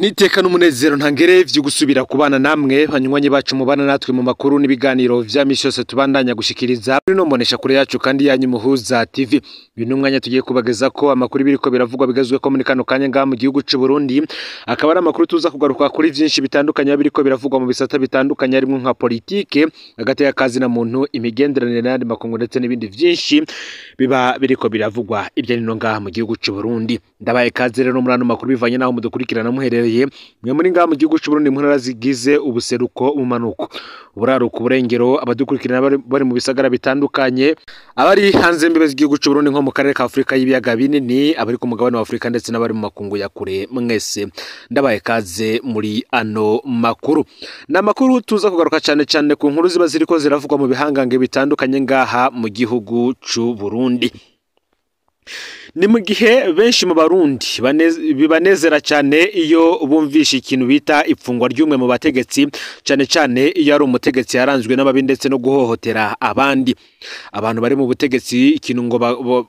Niteka n'umunezero ntangere vyo gusubira kubana namwe banywanyi bacu mubana natwe mu makuru n'ibiganiro vya misi yose tubandanya gushikiriza no mbonesha kure yacu kandi yanyu Muhuza TV. Uyu mwanya tugiye kubageza ko amakuru biriko biravugwa bigazwe ko muri kano kanya nga mu gihugu c'u Burundi, akaba ari amakuru tuza kugaruka kuri vyinshi bitandukanye biriko biravugwa mu bisata bitandukanye harimo nka politike, hagati y'akazi na muntu, imigenderanire n'andi makungu ndetse n'ibindi vyinshi biba biriko biravugwa ibyo nino nga mu gihugu c'u Burundi. Ndabaye kaze rero muri ano makuru bivanye naho mudukurikirana muherereye mwe muri nga mu gihugu c'u Burundi mu ntara zigize ubuseruko umanuko uburaruko uburengero, abadukurikirana bari mu bisagara bitandukanye, abari hanze mbibe z'igihugu c'u Burundi nko mu karere ka Afrika y'ibiyaga binini, abari ku mugabane wa Afrika ndetse n'abari mu makungu ya kure, mwese ndabaye kaze muri ano makuru. Na makuru tuza kugaruka cyane cyane ku nkuru ziba ziriko ziravugwa mu bihangange bitandukanye ngaha mu gihugu c'u Burundi. Ni mu gihe benshi mu Barundi bibanezera cyane iyo bumvisha ikintu bita ipfungwa ry'umwe mu bategetsi, cyane cyane iyo ari umutegetsi yaranzwe n'ababi ndetse no guhohotera abandi. Abantu bari mu butegetsi ikintu ngo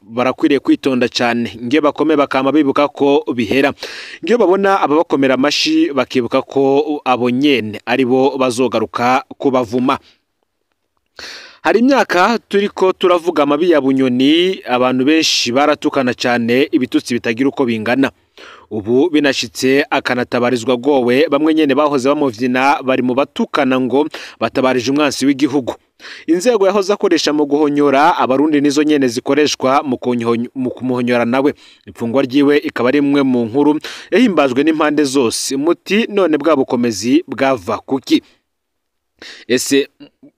barakwiriye kwitonda cyane, ngiye bakome bakama bibuka ko bihera, ngiye babona ababakomera amashi bakibuka ko abo nyene aribo bazogaruka kubavuma. Hari imyaka turiko turavuga amabi ya Bunyoni, abantu benshi baratukana cyane ibitutsi bitagira uko bingana. Ubu binashitse akanatabarizwa gowe, bamwe nyene bahoze bamuvyina bari mu batukana ngo batabarije umwansi w'igihugu. Inzego yahoze akoresha mu guhonyora abarundi nizo nyene zikoreshwa mu kumuhonyora nawe. Ipfungwa ryiwe ikaba ari imwe mu nkuru yahimbajwe n'impande zose. Muti none bwa bukomezi bwava kuki? Ese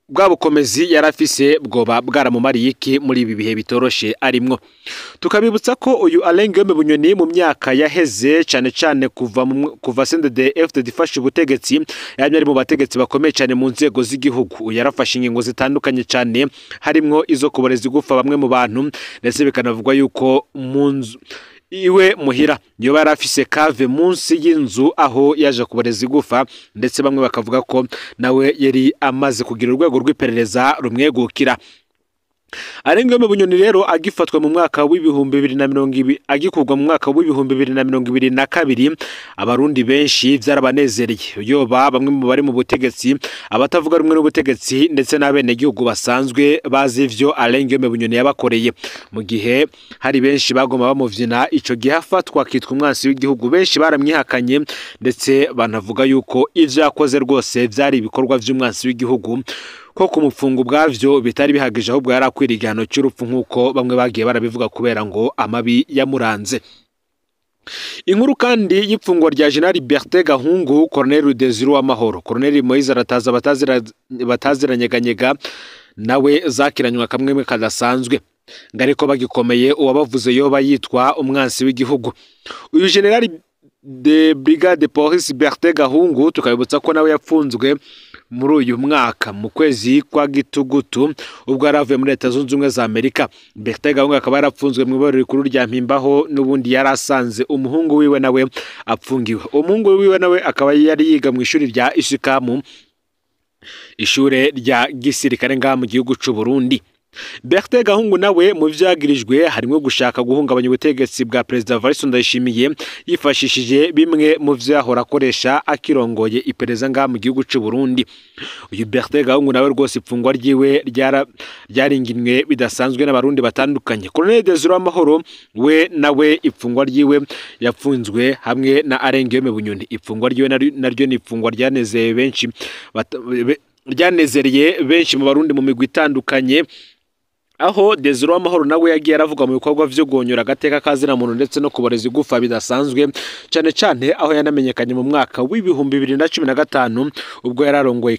bwa bukomezi yarafise bwoba bwaramumariye iki muri ibi bihe bitoroshe arimwo? Tukabibutsa ko uyu Alain Guillaume Bunyoni mu myaka yaheze cyane cyane kuva CNDD-FDD ifashe ubutegetsi, yari ari mu bategetsi bakomeye cyane mu nzego z'igihugu. Yarafashe ingingo zitandukanye cyane harimwo izo kuboreza igufa bamwe mu bantu, ndetse bikanavugwa yuko munzu iwe muhira niyo barafise kave munsi y'inzu aho yaje kuboreza igufa, ndetse bamwe bakavuga ko nawe yari amaze kugira urwego rw'iperereza rumwegukira. Alain Guillaume Bunyoni rero agifatwa mu mwaka w'ibihumbi 2020, agikurwa mu mwaka w'ibihumbi 2022, abarundi benshi vyarabanezereye. Yoba bamwe mu bari mu butegetsi, abatavuga rumwe n'ubutegetsi ndetse n'abene gihugu basanzwe bazi ivyo Alain Guillaume Bunyoni yabakoreye. Mu gihe hari benshi bagoma bamuvyina ico gihe afatwa kitwa umwansi w'igihugu, benshi baramwihakanye ndetse banavuga yuko ivyo yakoze rwose vyari ibikorwa vy'umwansi w'igihugu, ko kumupfunga ubwavyo bitari bihagije ahubwo yarakwira igihano cy'urupfu nk'uko bamwe bagiye barabivuga kubera ngo amabi yamuranze. Inkuru kandi y'ipfungwa rya General Bertin Gahungu, Colonel Desire Uwamahoro, Colonel Moise Arataza bataziranyeganyega nawe zakiranywa kamwe kadasanzwe, ngariko bagikomeye uwabavuze yoba yitwa umwansi w'igihugu. Uyu General de Brigade de Police Bertin Gahungu tukabibutsa ko nawe yapfunzwe muri uyu mwaka mu kwezi kwa Gitugutu ubwo yaravuye muri Leta Zunze Ubumwe za Amerika. Bertin Gahungu akaba yarapfunzwe mu ibaro rikuru rya Mpimbaho, n'ubundi yarasanze umuhungu wiwe nawe apfungiwe. Umuhungu wiwe nawe akaba yari yiga mu ishuri rya Isikamu, ishure rya gisirikare nga mu gihugu c'u Burundi. Bertin Gahungu nawe mu vyagirijwe harimo gushaka guhungabanya ubutegetsi bwa President Evariste Ndayishimiye yifashishije bimwe mu vyo yahora akoresha akirongoye iperereza nga mu gihugu c'u Burundi. Uyu Bertin Gahungu nawe rwose ipfungwa ryiwe ryaringinwe bidasanzwe n'abarundi batandukanye. Colonel Desire Uwamahoro we nawe ipfungwa ryiwe yapfunzwe hamwe na Alain Guillaume Bunyoni. Ipfungwa ryiwe naryo ni ipfungwa ryanezeye benshi, ryanezereye benshi mu barundi mu migwi itandukanye, aho Desire Uwamahoro nawe yagiye aravuga mu bikorwa vyo gonyora agateka kazina muntu ndetse no kuboreza igufa bidasanzwe, cyane cyane aho yanamenyekanye mu mwaka w'ibihumbi 2015 ubwo yararongoye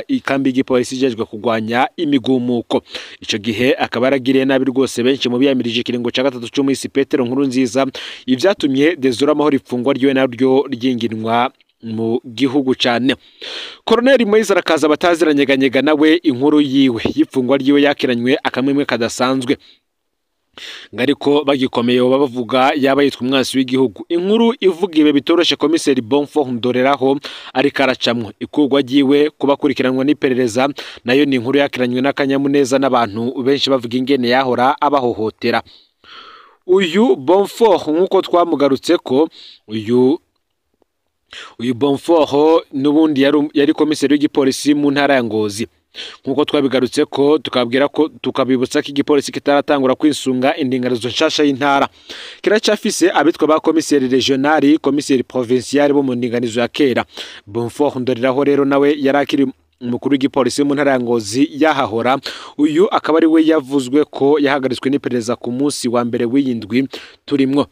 ikambi y'igipolisi ijejwe kugwanya imigumuko. Ico gihe akaba yaragiriye nabi rwose benshi mu biyamirije ikiringo ca gatatu c'umwisi Petero Nkurunziza, ivyatumye Desire Uwamahoro ipfungwa ryiwe naryo ryinginwa mu gihugu cyane. Colonel Moise Arakaza bataziranyeganyega nawe inkuru yiwe y'ipfungwa ryiwe yakiranywe akamwemwe kadasanzwe, ngariko bagikomeye bavuga yaba yitwa umwansi w'igihugu. Inkuru ivuga ibe bitoroshe Komiseri Bonfort Ndoreraho ariko aracamwe ikurwa ryiwe kubakurikiranwa n'iperereza, nayo ni inkuru yakiranywe n'akanyamuneza n'abantu benshi bavuga ingene yahora abahohotera. Uyu Bonfort nkuko twamugarutse ko uyu uyu Bonfort n'ubundi yari komiseri w'igipolisi mu ntara ya Ngozi. Nkuko twabigarutse ko tukabibutsa ko igipolisi kitaratangura kwisunga indinganizo nshasha y'intara, kiracafise abitwa ba komiseri regionali, komiseri provincial bo mu ndinganizo ya kera. Bonfort Ndoreraho rero nawe yarakiri umukuru w'igipolisi mu ntara ya Ngozi yahahora. Uyu akaba ari we yavuzwe ko yahagaritswe n'iperereza ku munsi wa mbere w'iyindwi turimwo.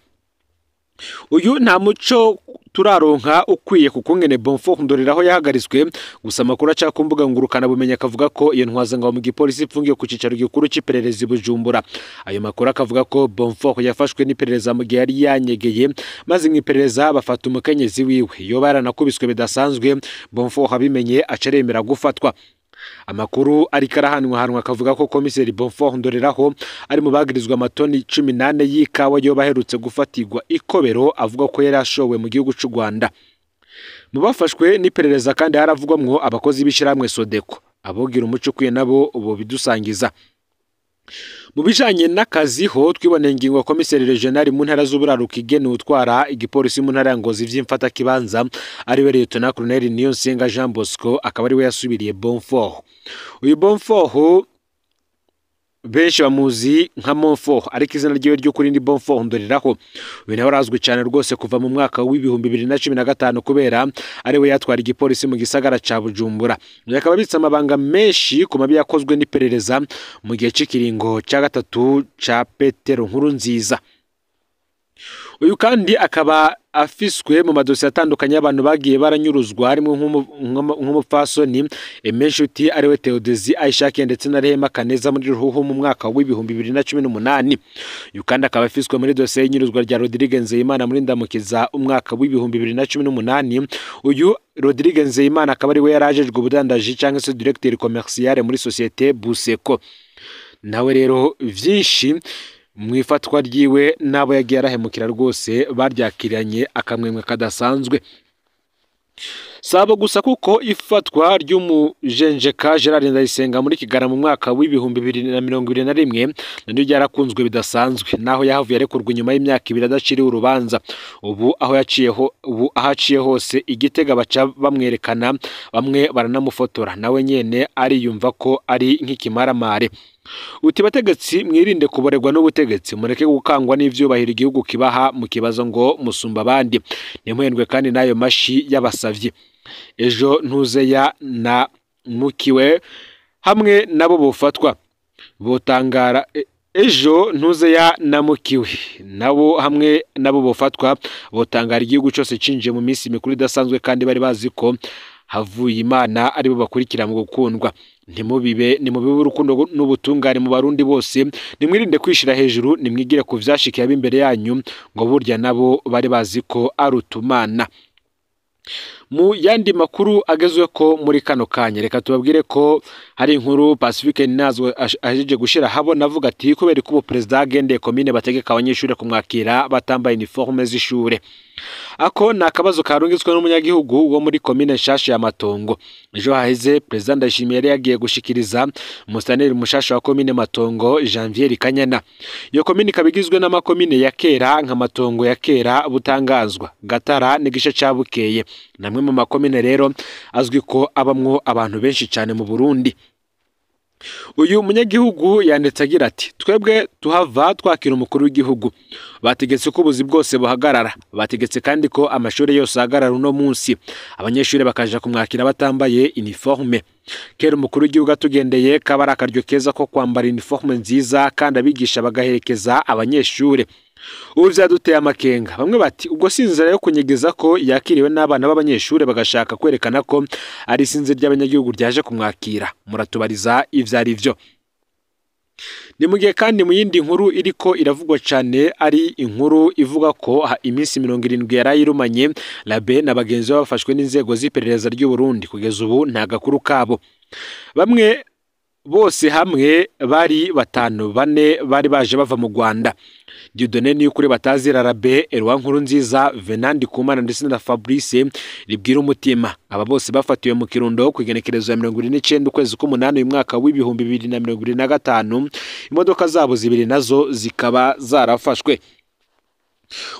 Uyu nta muco turaronka ukwiye kukungene Bonfort Ndoreraho yahagaritswe, gusa amakuru aca ku mbuga ngurukana bumenyi akavuga ko iyo ntwazangabo mu gipolisi ipfungiye ku cicaro gikuru c'iperereza i Bujumbura. Ayo makuru akavuga ko Bonfort yafashwe n'iperereza mu gihe yari yanyegeye, maze mw'iperereza bafata umukenyezi wiwe. Iyo baranakubiswe bidasanzwe, Bonfort abimenye acaremera gufatwa. Amakuru ariko arahanwa akavuga ko komiseri Bonfort Ndoreraho ari mu bagirizwa amatoni 18 y'ikawa yo baherutse gufatirwa Ikobero, avuga ko yari ashowe mu gihugu cy'u Rwanda. Mu bafashwe n'iperereza kandi haravugwamwo abakozi b'ishiramwe Sodeko. Abogira umuco kwiye nabo ubo bidusangiza. Mu bijanye n'akazi ho twiboneye ingingo komiseri regionali mu ntara z'uburaruko igene utwara igipolisi mu ntara ya Ngozi vy'imfata kibanza ari we Lieutenant Colonel Niyonsenga Jean Bosco, akaba ari we yasubiriye Bonfort. Uyu Bonfort benshi bamuzi nka Monfort, ariko izina ryiwe ry'ukuri ni Bonfort Ndoreraho. Uyu nawe arazwi cyane rwose kuva mu mwaka w'ibihumbi 2015 kubera ari we yatwara igipolisi mu gisagara ca Bujumbura. Yakaba abitse amabanga menshi ku mabi yakozwe n'iperereza mu gihe c'ikiringo ca gatatu ca Petero Nkurunziza. Uyu kandi akaba afiswe mu madosiye atandukanye y'abantu bagiye baranyuruzwa, harimo nk'umupfasoni Emenshuti ariwe Theodesi Aishake ndetse na Rehema Kaneza muri Ruhuhu mu mwaka w'ibihumbi 2018. Uyu kandi akaba afiswe muri dosiye y'inyuruzwa rya Rodrigue Nzeyimana muri Ndamukiza umwaka w'ibihumbi 2018. Uyu Rodrigue Nzeyimana akaba ari we yarajejwe ubudandaji cyangwa se directeur commercial muri societe Buseko. Nawe rero vyinshi mwifatwa ryiwe nabo yagiye arahemukira rwose baryakiranye akamwemwe kadasanzwe. Sabo gusa kuko ifatwa ry'umujenjeka Gerard Ndayisenga muri Kigarama mu mwaka w'ibihumbi 2021 nandi ryarakunzwe bidasanzwe, naho yahavuye arekurwa nyuma y'imyaka 2 adaciriwe urubanza. Ubu ahaciye hose Igitega baca bamwerekana, bamwe baranamufotora, nawe nyene ariyumva ko ari nk'ikimaramare. Uti bategetsi mwirinde kuborerwa n'ubutegetsi, mureke gukangwa n'ivyubahiro igihugu kibaha mu kibazo ngo musumba abandi. Nimuhendwe kandi nayo mashi y'abasavye. Ejo Ntuzeya na Mukiwe hamwe nabo bofatwa botangara. Ejo Ntuzeya na Mukiwe nabo hamwe nabo bofatwa botangara igihugu cyose cinje mu minsi mikuru idasanzwe, kandi bari bazi ko havuye Imana ari bo bakurikira mu gukundwa. Nimubibe urukundo n'ubutungane mu barundi bose, nimwirinde kwishira hejuru, nimwigire ku vyashikiye ab'imbere yanyu ngo burya nabo bari bazi ko arutumana. Mu yandi makuru agezwe ko muri kano kanya, reka tubabwire ko hari inkuru Pacifique Ninazwe ajeje gushira habo navuga ati kubera ko president agendeye komine bategeka abanyeshure kumwakira batambaye uniforme z'ishure. Ako nakabazo karungitswe n'umunyagihugu wo muri komine nshasha ya Matongo. Ejo haheze president Ndayishimiye yari yagiye gushikiriza umustaneri mushasha wa komine Matongo Janvier Kanyana. Iyo komine kabigizwe n'amakomine ya kera nka Matongo ya kera, Butangazwa, Gatara n'igice ca Bukeye. Namwe mu makomine rero azwi ko abamwo abantu benshi cyane mu Burundi. Uyu munyagihugu yanditse agira ati twebwe tuhava twakira umukuru w'igihugu, bategetse ko ubuzi bwose buhagarara, bategetse kandi ko amashuri yose ahagarara uno munsi, abanyeshuri bakaja kumwakira batambaye uniforme. Kera umukuru w'igihugu atugendeye kabara akaryo keza ko kwambara uniforme nziza kandi abigisha bagaherekeza abanyeshuri. Ubu vyaduteye amakenga, bamwe bati ubwo sinzira yo kunyegeza ko yakiriwe n'abana b'abanyeshuri bagashaka kwerekana ko ari sinzi ry'abanyagihugu ryaje kumwakira. Muratubariza ivyari vyo. Ni mugihe kandi mu yindi nkuru iriko iravugwa cyane ari inkuru ivuga ko iminsi 70 yarayirumanye Labe na bagenzi bafashwe n'inzego z'iperereza ry'u Burundi. Kugeza ubu nta gakuru kabo. Bamwe bose hamwe bari 5 bari baje bava mu Rwanda. Dieudonné Niyukuri batazira Labe, Elwa Nkurunziza, Venandi Kumana ndetse na Fabrice Ribwira umutima. Aba bose bafatiwe mu Kirundo ku igenekerezo ya 29 ukwezi k'umunani uyu mwaka w'ibihumbi 2025. Imodoka zabo zibiri nazo zikaba zarafashwe.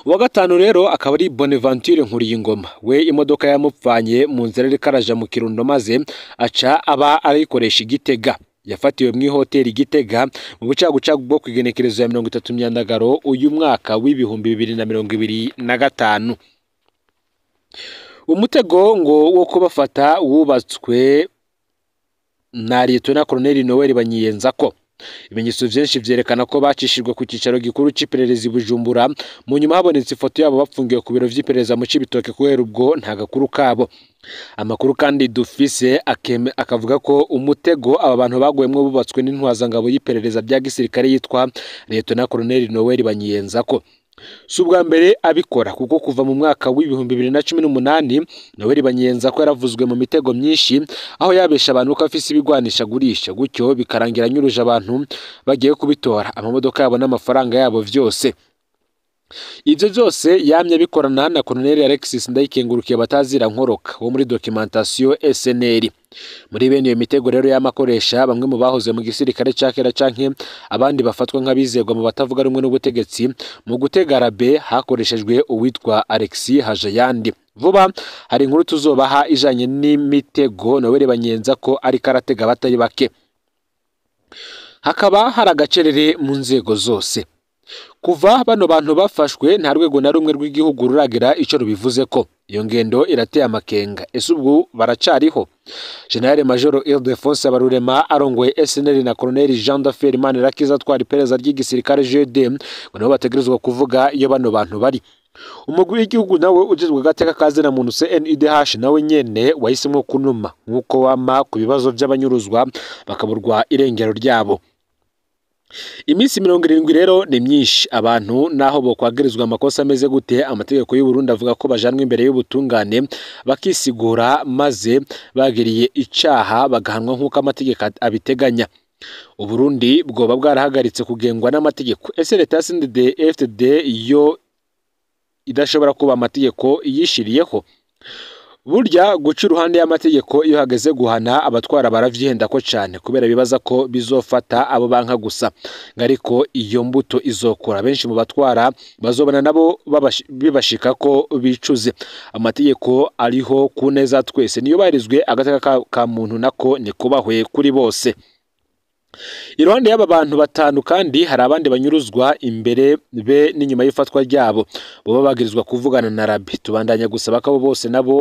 uwa gatanu rero akaba ari Bonaventure Nkuriyingoma, we imodoka yamupfanye mu nzira ariko araja mu Kirundo maze aca aba arayikoresha Igitega. Yafatiwe mu ihoteli Gitega mu bucagucagu bwo kwigenekerezo ya 30 Myandagaro uyu mwaka w'ibihumbi 2025. Umutego ngo wo kubafata wubatswe na Lieutenant Colonel Noel Banyiyenzako. Ibimenyetso vyinshi vyerekana ko bacishijwe ku cicaro gikuru c'iperereza Bujumbura, mu nyuma habonetse ifoto yabo bapfungiwe ku biro vy'iperereza mu Cibitoke kubera ubwo nta gakuru kabo. Amakuru kandi dufise akavuga ko umutego aba bantu bagwemwe bubatswe n'intwazangabo y'iperereza rya gisirikare yitwa Lieutenant Colonel Noel Banyiyenzako. Subwa mbere abikora kuko kuva mu mwaka w'ibihumbi 2018 Noel Banyiyenzako yaravuzwe mu mitego myinshi, aho yabesha abantu ko afise ibigwanisha gurisha, gutyo bikarangira nyuruje abantu bagiye kubitora amamodoka yabo n'amafaranga yabo vyose. Ivyo byose yamye bikorana na Colonel Alexis Ndayikengurukiye batazira nkoroka wo muri documentation SNL. Muri bene iyo mitego rero yamakoresha bamwe mu bahoze mu gisirikare cakera canke abandi bafatwa nk'abizegwa mu batavuga rumwe n'ubutegetsi. Mu gutega rabe hakoreshejwe uwitwa Alexis Hajayandi. Vuba hari inkuru tuzobaha ijanye n'imitego Noel Banyiyenzako ari karatega batari bake. Hakaba hari agacerere mu nzego zose. Kuva bano bantu bafashwe nta rwego na rumwe rw'igihugu ruragira ico rubivuze ko. Iyo ngendo irateye amakenga. Ese ubwo baracariho? General Major Ildefonse Barurema arongoye SNL na Colonel Jean d'Affaires Manirakiza atwara iperereza ry'igisirikare GD ngo nabo bategerezwa kuvuga iyo bano bantu bari. Umugwi w'igihugu nawe ujejwe gateka kazina muntu CNIDH nawe nyene wahisemo kunuma nkuko wama ku bibazo by'abanyuruzwa bakaburwa irengero ryabo. Iminsi 70 rero ni myinshi, abantu naho bo kwagirizwa amakosa ameze gute amategeko y'u Burundi avuga ko bajanwe imbere y'ubutungane bakisigura maze bagiriye icaha bagahanwa nkuko amategeko abiteganya. U Burundi bwoba bwarahagaritse kugengwa n'amategeko. Ese leta ya CNDD-FDD yo idashobora kuba amategeko yishiriyeho? Burya guca uruhande y'amategeko iyo hageze guhana abatwara baravyihenda ko cyane kubera bibaza ko bizofata abo banka gusa, ariko iyo mbuto izokora benshi mu batwara bazobana nabo bibashika ko bicuze. Amategeko ariho ku neza twese niyo barizwe agateka ka muntu nako ni kubahwe kuri bose. Iruhande y'aba bantu batanu kandi hari abandi banyuruzwa imbere be n'inyuma y'ifatwa ryabo bo bagirizwa kuvugana na Rabi. Tubandanya gusaba ko bose nabo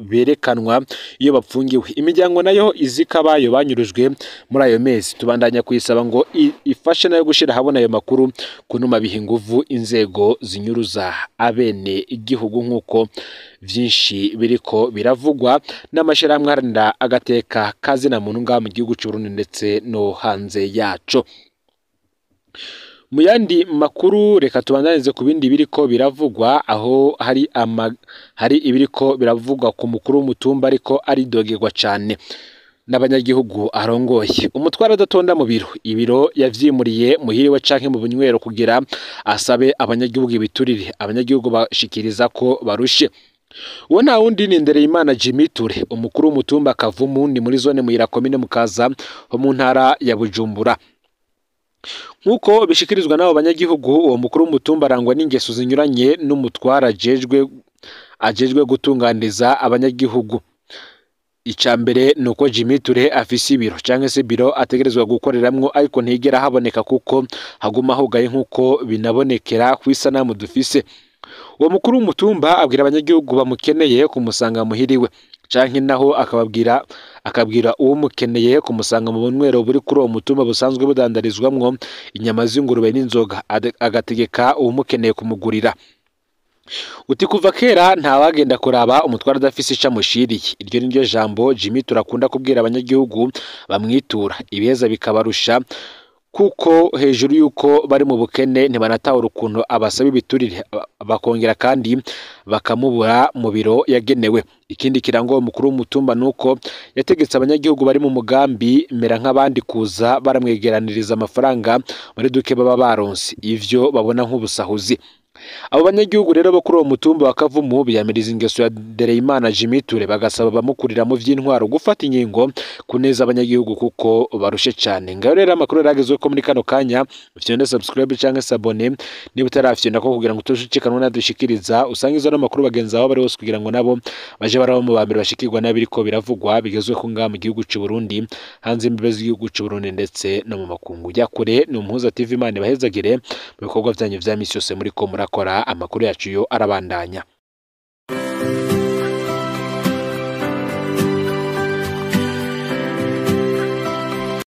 berekanwa iyo bapfungiwe. Imiryango nayo izikabayo banyurujwe muri ayo mezi tubandanya kuyisaba ngo ifashe nayo gushira habona ayo makuru kunuma bihinguvu inzego zinyuruza abene igihugu nkuko vyinshi biriko biravugwa n'amashirahamwe haranira agateka kazina muntu ngaha mu gihugu cy'u Burundi ndetse no hanze yaco. Mu yandi makuru reka tubandanize ku bindi biriko biravugwa, aho hari ibiriko biravugwa ku mukuru w'umutumba ariko ari dogerwa cyane n'abanyagihugu arongoye. Umutwara adatonda mu ibiro yavyimuriye muhiriwe canke mu bunywero kugira asabe abanyagihugu ibiturire. Abanyagihugu bashikiriza ko barushe. Uwo nta wundi ni Ndereyimana Jimmy Ture, umukuru w'umutumba Kavumu ni muri zone Muyira komine Mukaza ho mu ntara ya Bujumbura. Nkuko bishikirizwa n'abo banyagihugu, uwo mukuru w'umutumba arangwa n'ingeso zinyuranye n'umutwara ajejwe gutunganiza abanyagihugu. Icambere nuko Jimmy Ture afise ibiro canke se biro ategerezwa gukoreramwo ariko ntigera haboneka kuko haguma hugaye nkuko binabonekera kwisanamu dufise. Uwo mukuru w'umutumba abwira abanyagihugu bamukeneye kumusanga muhiriwe canke naho akabwira uwo mukeneye kumusanga mu bunywero buri kuri uwo mutumba busanzwe budandarizwamwo inyama z'ingurube n'inzoga, agategeka uwo mukeneye kumugurira. Uti kuva kera nta wagenda kuraba umutwara adafise icamushiriye. Iryo ni ryo jambo Jimmy turakunda kubwira abanyagihugu bamwitura. Ibiheza bikabarusha kuko hejuru yuko bari mu bukene ntibanatahura ukuntu abasaba ibiturire bakongera kandi bakamubura mu biro yagenewe. Ikindi kirango umukuru w'umutumba nuko yategetse abanyagihugu bari mu mugambi mera nk'abandi kuza baramwegeraniriza amafaranga muri duke baba baronse, ivyo babona nk'ubusahuzi. abo banyagihugu rero bo kuri uwo mutumba wa Kavumu biyamiriza ingeso ya Dereyimana Jimmy Ture bagasaba abamukurira mu vy'intwaro gufata ingingo kuneza abanyagihugu kuko barushe cyane. Ngaho rero amakuru yaragezwe ko muri kano kanya ufite subscribe canke s'abone niba utarafyenda ko kugira ngo utoshyikiranwa nadushikiriza usanga izo n'amakuru bagenzi aho bari bose kugira ngo nabo baje barabo mu bambere bashikirwa n'abiriko biravugwa bigezwe ko ngaha mu gihugu cy'u Burundi hanze imbibe z'igihugu cy'u Burundi ndetse no mu makungu ya kure. Ni Umuhuza TV Imana bahezagire mu bikorwa byanyu vya misi yose muri ko murakora. Amakuru yacu yo arabandanya.